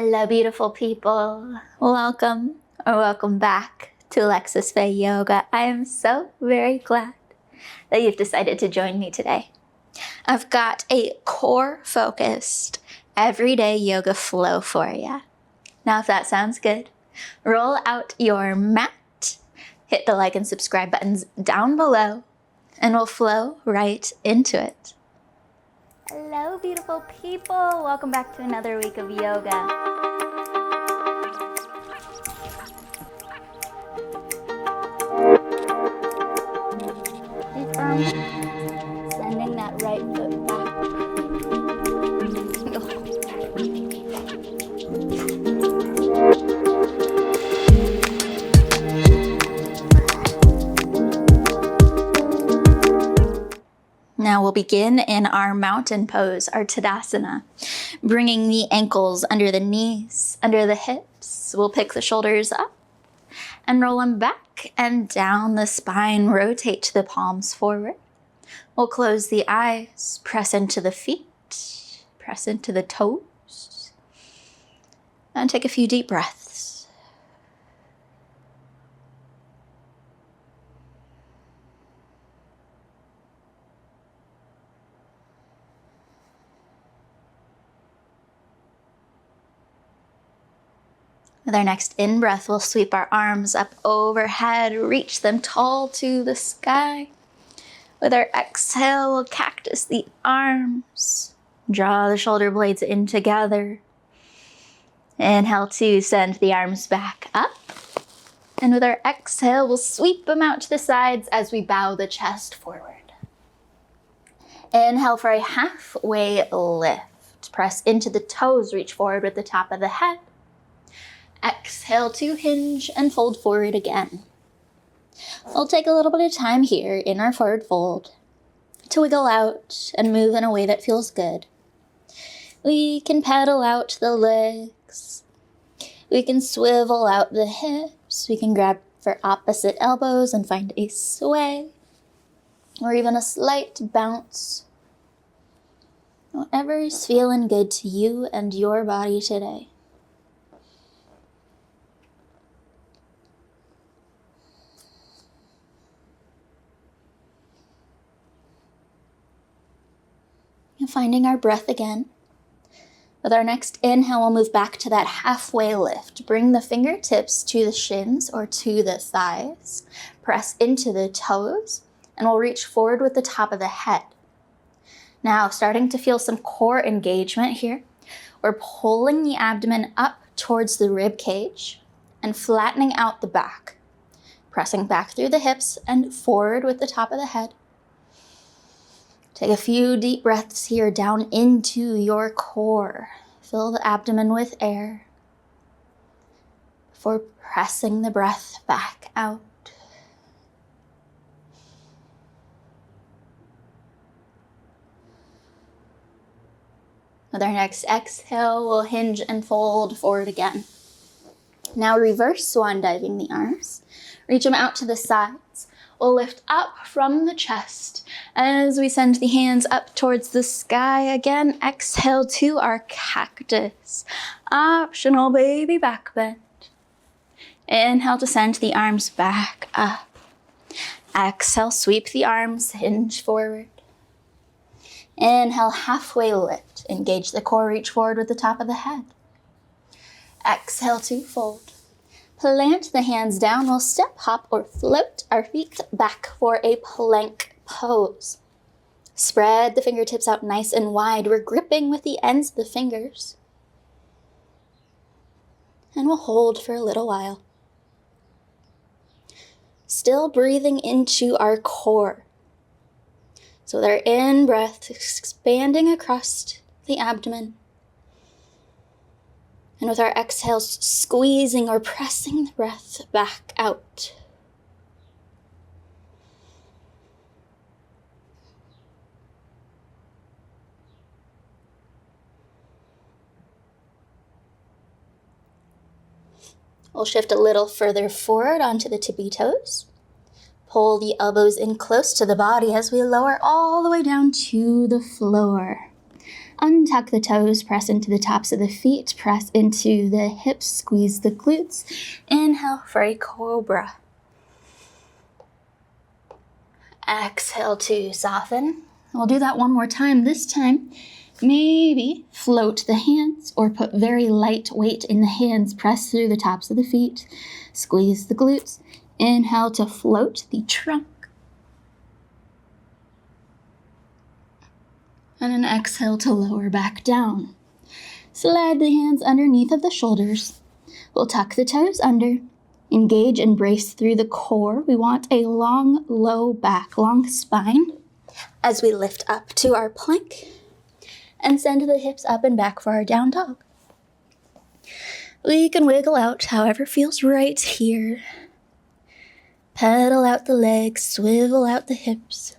Hello, beautiful people. Welcome or welcome back to Alexis Faye Yoga. I am so very glad that you've decided to join me today. I've got a core-focused, everyday yoga flow for you. Now, if that sounds good, roll out your mat, hit the like and subscribe buttons down below, and we'll flow right into it. Hello, beautiful people. Welcome back to another week of yoga. Sending that right foot back. Now we'll begin in our mountain pose, our Tadasana, bringing the ankles under the knees, under the hips. We'll pick the shoulders up and roll them back and down the spine. Rotate the palms forward. We'll close the eyes, press into the feet, press into the toes, and take a few deep breaths. With our next in-breath, we'll sweep our arms up overhead, reach them tall to the sky. With our exhale, we'll cactus the arms, draw the shoulder blades in together. Inhale to send the arms back up. And with our exhale, we'll sweep them out to the sides as we bow the chest forward. Inhale for a halfway lift. Press into the toes, reach forward with the top of the head. Exhale to hinge and fold forward again. We'll take a little bit of time here in our forward fold to wiggle out and move in a way that feels good. We can pedal out the legs. We can swivel out the hips. We can grab for opposite elbows and find a sway or even a slight bounce. Whatever is feeling good to you and your body today. Finding our breath again. With our next inhale, we'll move back to that halfway lift. Bring the fingertips to the shins or to the thighs. Press into the toes, and we'll reach forward with the top of the head. Now, starting to feel some core engagement here. We're pulling the abdomen up towards the rib cage and flattening out the back. Pressing back through the hips and forward with the top of the head. Take a few deep breaths here down into your core. Fill the abdomen with air before pressing the breath back out. With our next exhale, we'll hinge and fold forward again. Now reverse swan diving the arms. Reach them out to the sides. We'll lift up from the chest as we send the hands up towards the sky. Again, exhale to our cactus. Optional baby back bend. Inhale to send the arms back up. Exhale, sweep the arms, hinge forward. Inhale, halfway lift. Engage the core, reach forward with the top of the head. Exhale to fold. Plant the hands down. We'll step, hop, or float our feet back for a plank pose. Spread the fingertips out nice and wide. We're gripping with the ends of the fingers. And we'll hold for a little while. Still breathing into our core. So with our in-breath, expanding across the abdomen. And with our exhales, squeezing or pressing the breath back out. We'll shift a little further forward onto the tippy toes. Pull the elbows in close to the body as we lower all the way down to the floor. Untuck the toes, press into the tops of the feet, press into the hips, squeeze the glutes. Inhale for a cobra. Exhale to soften. We'll do that one more time. This time, maybe float the hands or put very light weight in the hands. Press through the tops of the feet, squeeze the glutes. Inhale to float the trunk. And an exhale to lower back down. Slide the hands underneath of the shoulders. We'll tuck the toes under. Engage and brace through the core. We want a long, low back, long spine as we lift up to our plank and send the hips up and back for our down dog. We can wiggle out however feels right here. Pedal out the legs, swivel out the hips.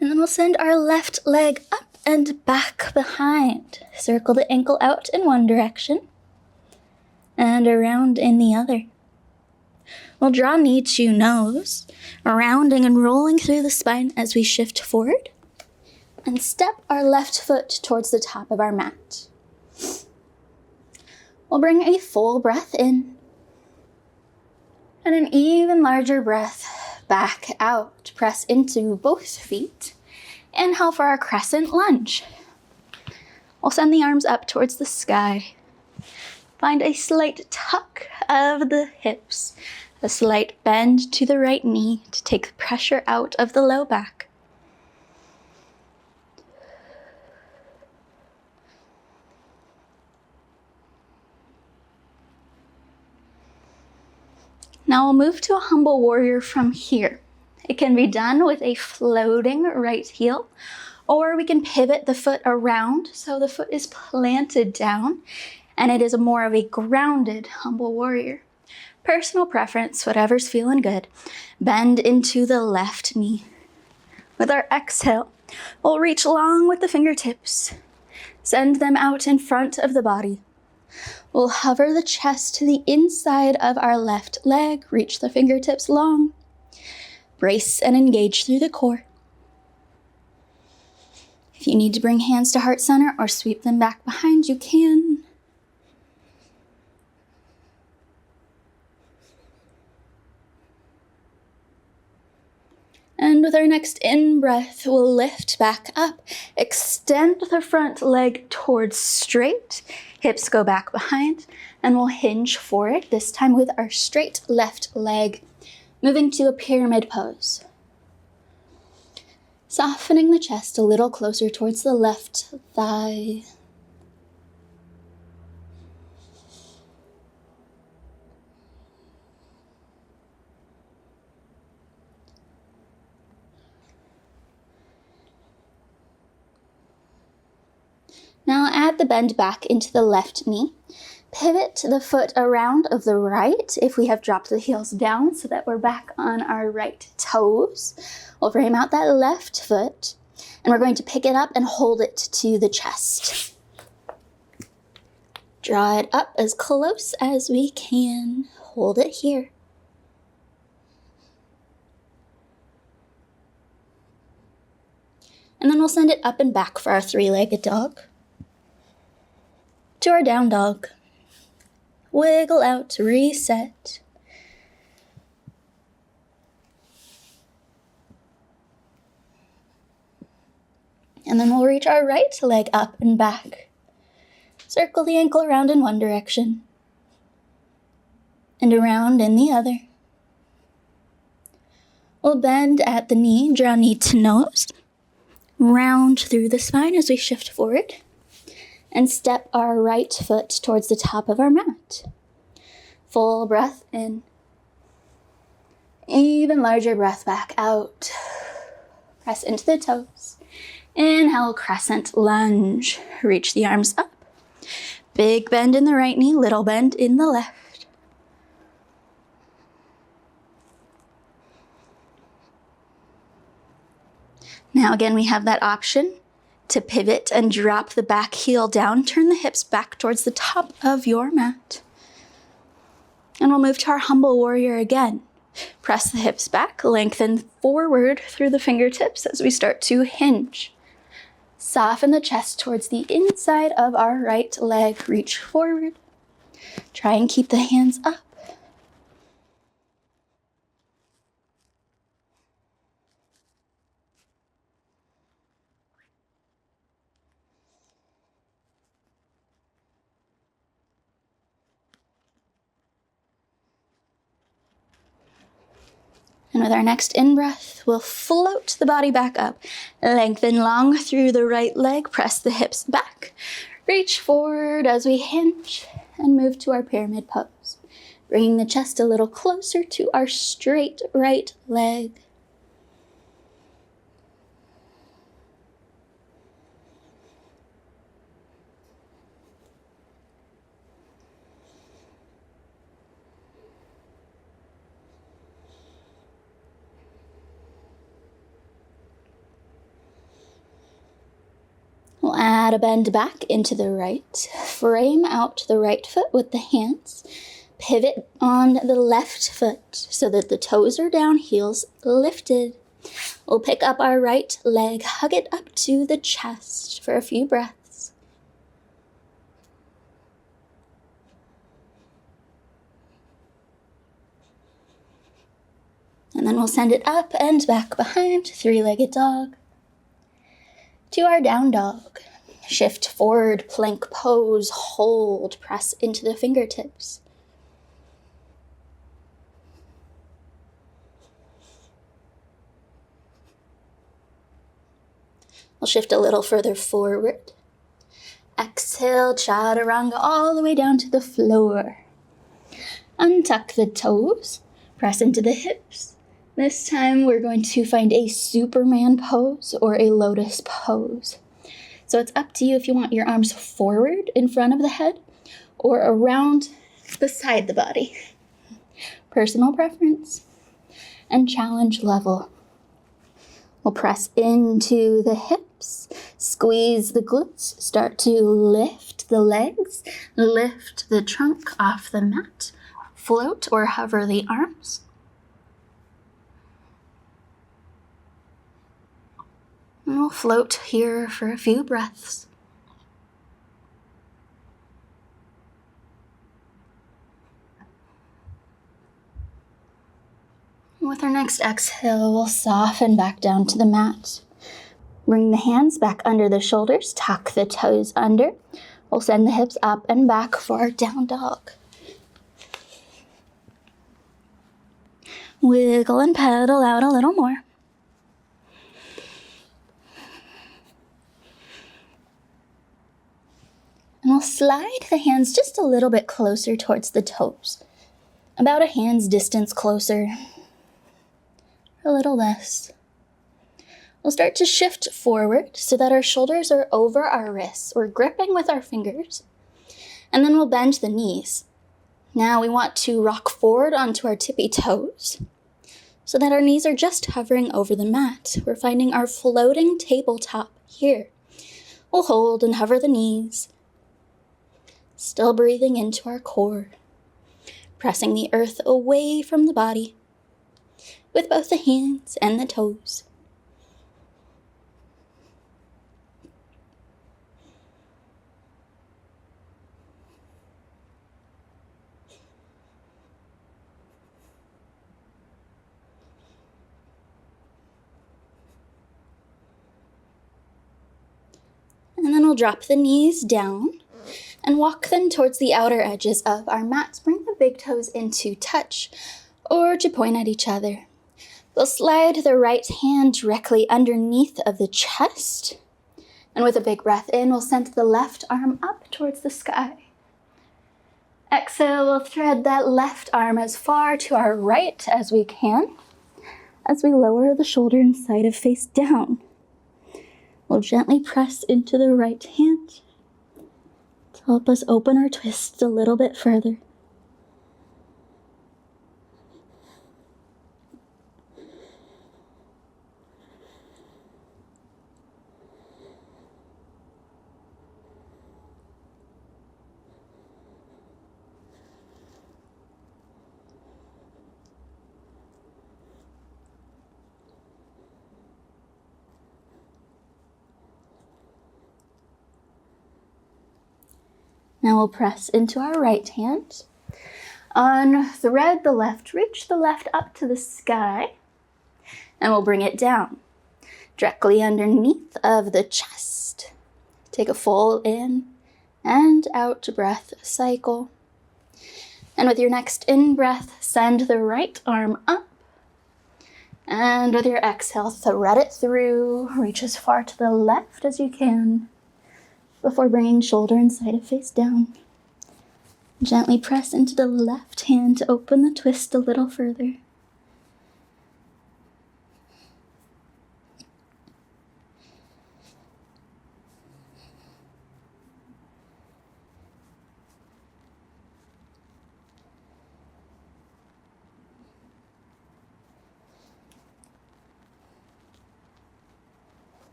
And then we'll send our left leg up and back behind. Circle the ankle out in one direction and around in the other. We'll draw knee to nose, rounding and rolling through the spine as we shift forward and step our left foot towards the top of our mat. We'll bring a full breath in and an even larger breath back out. Press into both feet. Inhale for our crescent lunge. We'll send the arms up towards the sky. Find a slight tuck of the hips, a slight bend to the right knee to take the pressure out of the low back. Now we'll move to a humble warrior from here. It can be done with a floating right heel, or we can pivot the foot around so the foot is planted down and it is more of a grounded humble warrior. Personal preference, whatever's feeling good. Bend into the left knee. With our exhale, we'll reach long with the fingertips. Send them out in front of the body. We'll hover the chest to the inside of our left leg, reach the fingertips long. Brace and engage through the core. If you need to bring hands to heart center or sweep them back behind, you can. And with our next in-breath, we'll lift back up. Extend the front leg towards straight. Hips go back behind, and we'll hinge forward, this time with our straight left leg. Moving to a pyramid pose. Softening the chest a little closer towards the left thigh. Now add the bend back into the left knee. Pivot the foot around of the right if we have dropped the heels down so that we're back on our right toes. We'll frame out that left foot and we're going to pick it up and hold it to the chest. Draw it up as close as we can. Hold it here. And then we'll send it up and back for our three-legged dog. To our down dog. Wiggle out, reset. And then we'll reach our right leg up and back. Circle the ankle around in one direction and around in the other. We'll bend at the knee, draw knee to nose, round through the spine as we shift forward, and step our right foot towards the top of our mat. Full breath in. Even larger breath back out. Press into the toes. Inhale, crescent lunge. Reach the arms up. Big bend in the right knee, little bend in the left. Now again, we have that option to pivot and drop the back heel down. Turn the hips back towards the top of your mat. And we'll move to our humble warrior again. Press the hips back, lengthen forward through the fingertips as we start to hinge. Soften the chest towards the inside of our right leg. Reach forward. Try and keep the hands up. And with our next in-breath, we'll float the body back up. Lengthen long through the right leg. Press the hips back. Reach forward as we hinge and move to our pyramid pose. Bringing the chest a little closer to our straight right leg. We'll add a bend back into the right. Frame out the right foot with the hands. Pivot on the left foot so that the toes are down, heels lifted. We'll pick up our right leg, hug it up to the chest for a few breaths. And then we'll send it up and back behind, three-legged dog. To our down dog. Shift forward, plank pose, hold, press into the fingertips. We'll shift a little further forward. Exhale, chaturanga all the way down to the floor. Untuck the toes, press into the hips. This time we're going to find a Superman pose or a lotus pose. So it's up to you if you want your arms forward in front of the head or around beside the body. Personal preference and challenge level. We'll press into the hips, squeeze the glutes, start to lift the legs, lift the trunk off the mat, float or hover the arms. And we'll float here for a few breaths. With our next exhale, we'll soften back down to the mat. Bring the hands back under the shoulders, tuck the toes under. We'll send the hips up and back for our down dog. Wiggle and pedal out a little more. And we'll slide the hands just a little bit closer towards the toes. About a hand's distance closer. A little less. We'll start to shift forward so that our shoulders are over our wrists. We're gripping with our fingers. And then we'll bend the knees. Now we want to rock forward onto our tippy toes so that our knees are just hovering over the mat. We're finding our floating tabletop here. We'll hold and hover the knees. Still breathing into our core. Pressing the earth away from the body with both the hands and the toes. And then we'll drop the knees down and walk them towards the outer edges of our mats. Bring the big toes into touch or to point at each other. We'll slide the right hand directly underneath of the chest. And with a big breath in, we'll send the left arm up towards the sky. Exhale, we'll thread that left arm as far to our right as we can as we lower the shoulder and side of face down. We'll gently press into the right hand to help us open our twist a little bit further. Now we'll press into our right hand. Unthread the left, reach the left up to the sky, and we'll bring it down, directly underneath of the chest. Take a full in and out breath cycle. And with your next in-breath, send the right arm up. And with your exhale, thread it through, reach as far to the left as you can before bringing shoulder and side of face down. Gently press into the left hand to open the twist a little further.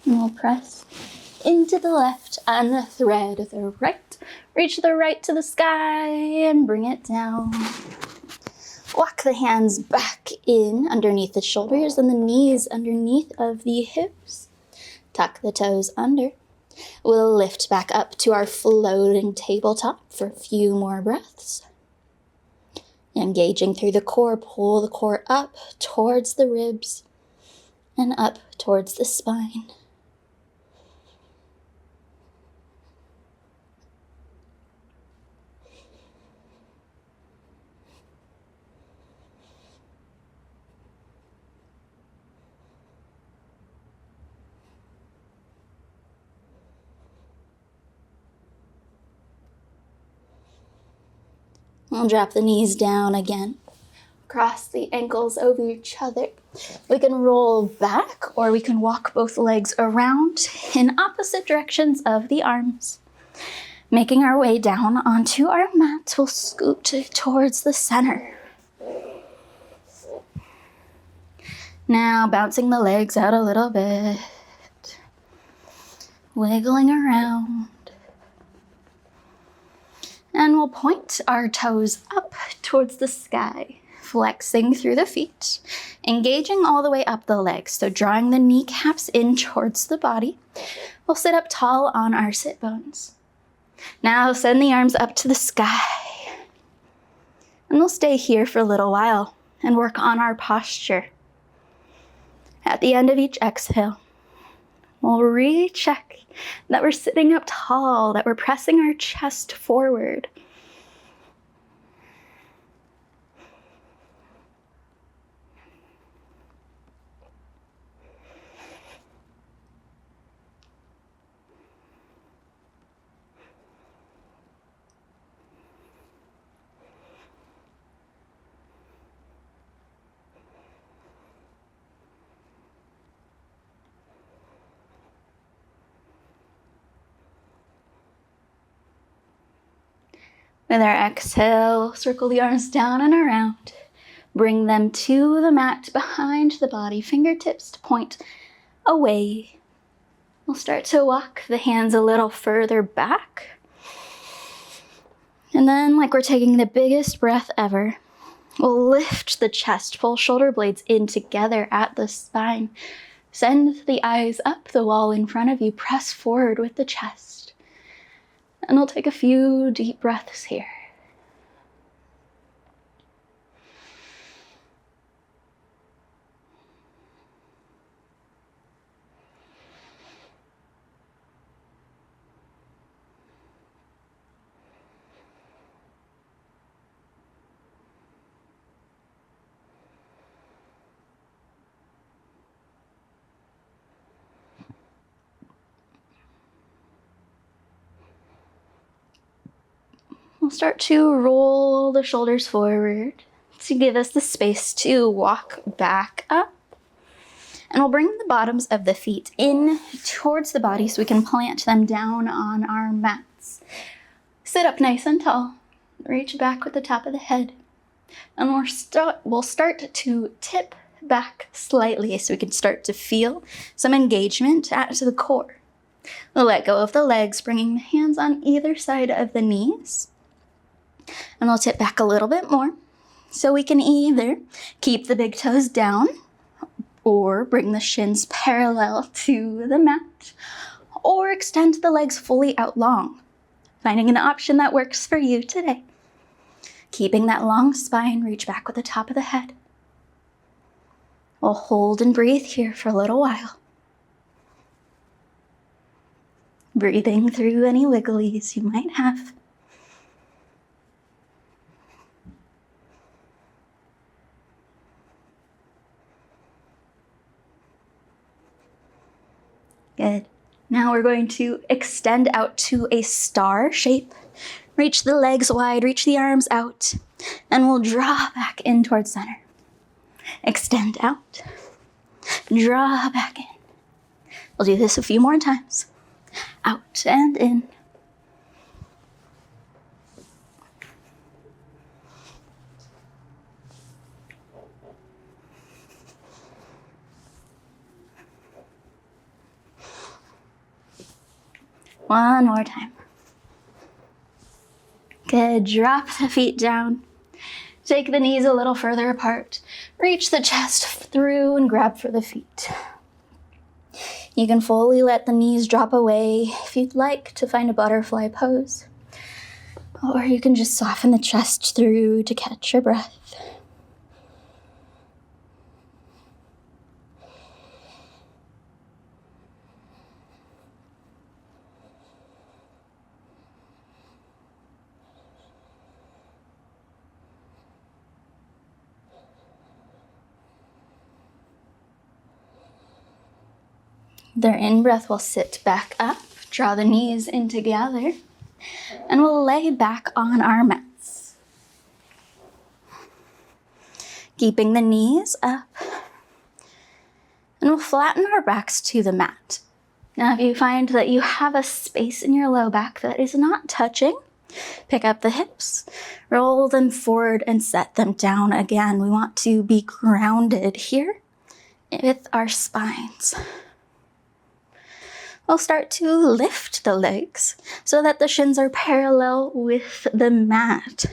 And we'll press into the left, unthread the right, reach the right to the sky and bring it down. Walk the hands back in underneath the shoulders and the knees underneath of the hips. Tuck the toes under. We'll lift back up to our floating tabletop for a few more breaths. Engaging through the core, pull the core up towards the ribs and up towards the spine. We'll drop the knees down again. Cross the ankles over each other. We can roll back or we can walk both legs around in opposite directions of the arms. Making our way down onto our mat, we'll scoot towards the center. Now bouncing the legs out a little bit. Wiggling around. And we'll point our toes up towards the sky, flexing through the feet, engaging all the way up the legs. So drawing the kneecaps in towards the body. We'll sit up tall on our sit bones. Now send the arms up to the sky. And we'll stay here for a little while and work on our posture. At the end of each exhale, we'll recheck that we're sitting up tall, that we're pressing our chest forward. With our exhale, circle the arms down and around. Bring them to the mat behind the body, fingertips to point away. We'll start to walk the hands a little further back. And then, like we're taking the biggest breath ever, we'll lift the chest, pull shoulder blades in together at the spine. Send the eyes up the wall in front of you, press forward with the chest. And we'll take a few deep breaths here. We'll start to roll the shoulders forward to give us the space to walk back up. And we'll bring the bottoms of the feet in towards the body so we can plant them down on our mats. Sit up nice and tall. Reach back with the top of the head. And we'll start to tip back slightly so we can start to feel some engagement at the core. We'll let go of the legs, bringing the hands on either side of the knees. And we'll tip back a little bit more. So we can either keep the big toes down, or bring the shins parallel to the mat, or extend the legs fully out long, finding an option that works for you today. Keeping that long spine, reach back with the top of the head. We'll hold and breathe here for a little while. Breathing through any wigglies you might have. Good. Now we're going to extend out to a star shape. Reach the legs wide, reach the arms out, and we'll draw back in towards center. Extend out, draw back in. We'll do this a few more times. Out and in. One more time. Good, drop the feet down. Take the knees a little further apart. Reach the chest through and grab for the feet. You can fully let the knees drop away if you'd like to find a butterfly pose. Or you can just soften the chest through to catch your breath. Their in-breath will sit back up, draw the knees in together, and we'll lay back on our mats. Keeping the knees up, and we'll flatten our backs to the mat. Now, if you find that you have a space in your low back that is not touching, pick up the hips, roll them forward, and set them down again. We want to be grounded here with our spines. We'll start to lift the legs so that the shins are parallel with the mat.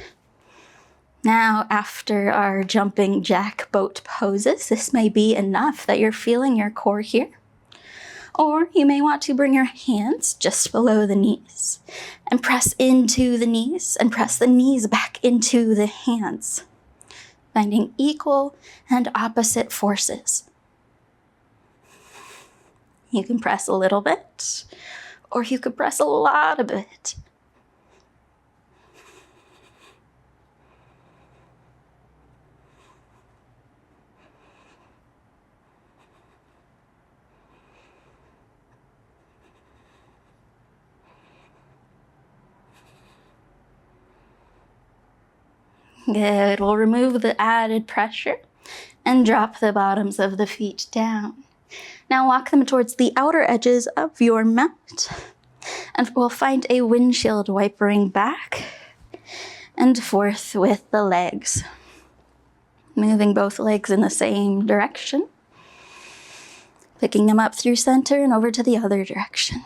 Now, after our jumping jack boat poses, this may be enough that you're feeling your core here. Or you may want to bring your hands just below the knees and press into the knees and press the knees back into the hands, finding equal and opposite forces. You can press a little bit, or you could press a lot of it. Good. We'll remove the added pressure and drop the bottoms of the feet down. Now walk them towards the outer edges of your mat, and we'll find a windshield wipering back and forth with the legs. Moving both legs in the same direction, picking them up through center and over to the other direction.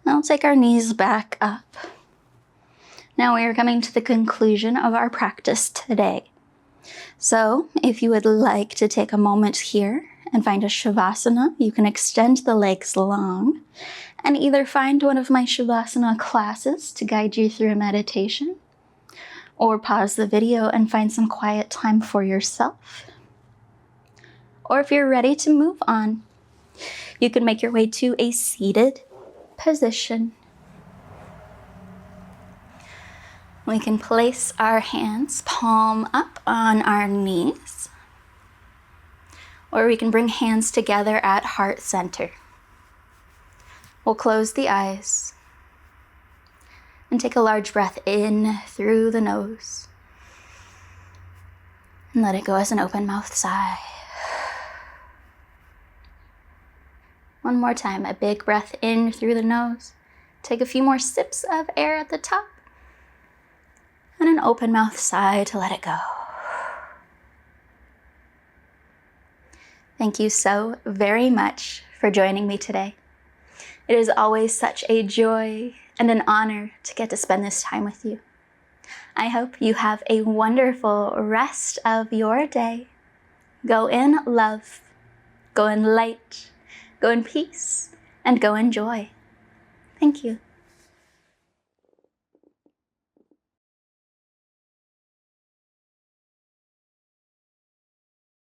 Now take our knees back up. Now we are coming to the conclusion of our practice today. So if you would like to take a moment here and find a Shavasana, you can extend the legs long and either find one of my Shavasana classes to guide you through a meditation, or pause the video and find some quiet time for yourself. Or if you're ready to move on, you can make your way to a seated position. We can place our hands palm up on our knees, or we can bring hands together at heart center. We'll close the eyes and take a large breath in through the nose and let it go as an open mouth sigh. One more time, a big breath in through the nose. Take a few more sips of air at the top. And an open mouth sigh to let it go. Thank you so very much for joining me today. It is always such a joy and an honor to get to spend this time with you. I hope you have a wonderful rest of your day. Go in love, go in light, go in peace, and go in joy. Thank you.